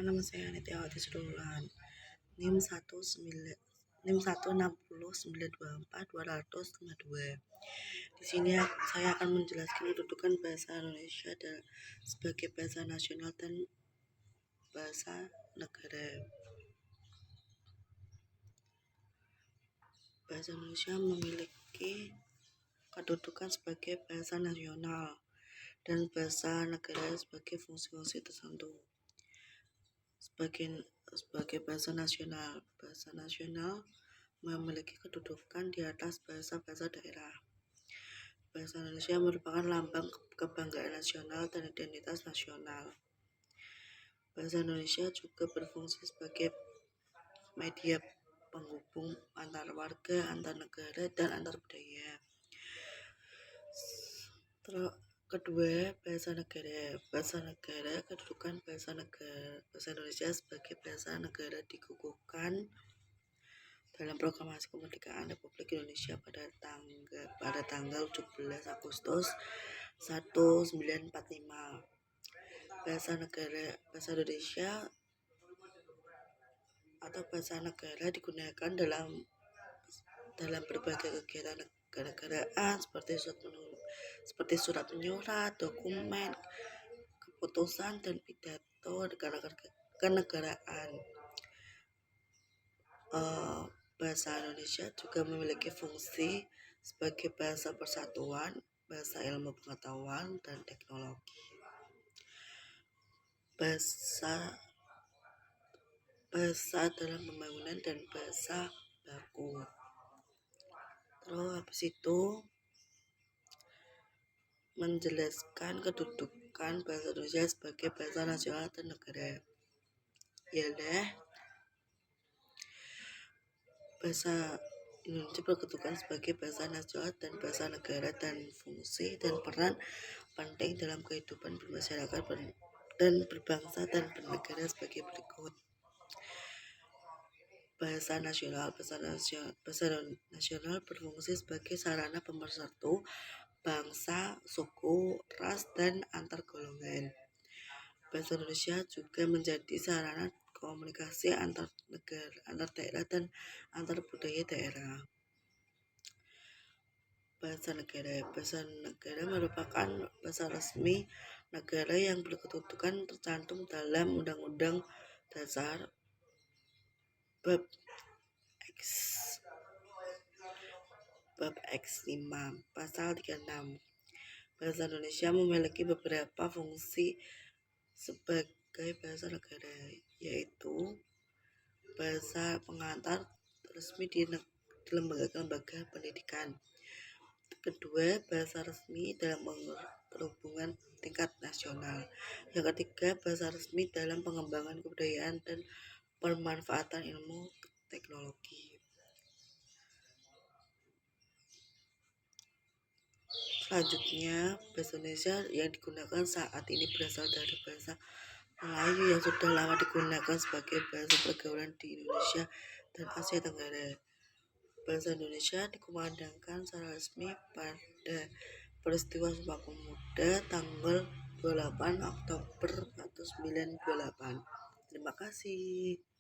Perkenalkan, nama saya Nitiawati Sudolan. NIM 160924252. Di sini saya akan menjelaskan kedudukan bahasa Indonesia sebagai bahasa nasional dan bahasa negara. Bahasa Indonesia memiliki kedudukan sebagai bahasa nasional dan bahasa negara sebagai fungsi-fungsi tertentu. Sebagai bahasa nasional memiliki kedudukan di atas bahasa-bahasa daerah. Bahasa Indonesia merupakan lambang kebanggaan nasional dan identitas nasional. Bahasa Indonesia juga berfungsi sebagai media penghubung antar warga, antar negara, dan antar budaya. Kedua, bahasa negara. Kedudukan bahasa Indonesia sebagai bahasa negara dikukuhkan dalam Proklamasi Kemerdekaan Republik Indonesia pada tanggal 17 Agustus 1945. Bahasa Indonesia atau bahasa negara digunakan dalam berbagai kegiatan kenegaraan seperti surat menyurat, dokumen, keputusan, dan pidato kenegaraan. Bahasa Indonesia juga memiliki fungsi sebagai bahasa persatuan, bahasa ilmu pengetahuan, dan teknologi. Bahasa dalam pembangunan dan bahasa baku. Terus habis itu menjelaskan kedudukan bahasa Indonesia sebagai bahasa nasional dan negara. Ialah bahasa Indonesia berkedudukan sebagai bahasa nasional dan bahasa negara dan fungsi dan peran penting dalam kehidupan bermasyarakat dan berbangsa dan bernegara sebagai berikut. Bahasa nasional berfungsi sebagai sarana pemersatu bangsa, suku, ras, dan antar golongan. Bahasa Indonesia juga menjadi sarana komunikasi antar daerah dan antar budaya daerah. Bahasa negara merupakan bahasa resmi negara yang berkedudukan tercantum dalam Undang-Undang Dasar Bab X5 Pasal 36. Bahasa Indonesia memiliki beberapa fungsi sebagai bahasa negara, yaitu bahasa pengantar resmi di lembaga pendidikan. Kedua, bahasa resmi dalam perhubungan tingkat nasional. Yang ketiga, bahasa resmi dalam pengembangan kebudayaan dan pemanfaatan ilmu teknologi. Selanjutnya, bahasa Indonesia yang digunakan saat ini berasal dari bahasa Melayu yang sudah lama digunakan sebagai bahasa pergaulan di Indonesia dan Asia Tenggara. Bahasa Indonesia dikumandangkan secara resmi pada peristiwa Sumpah Pemuda tanggal 28 Oktober 1998. Terima kasih.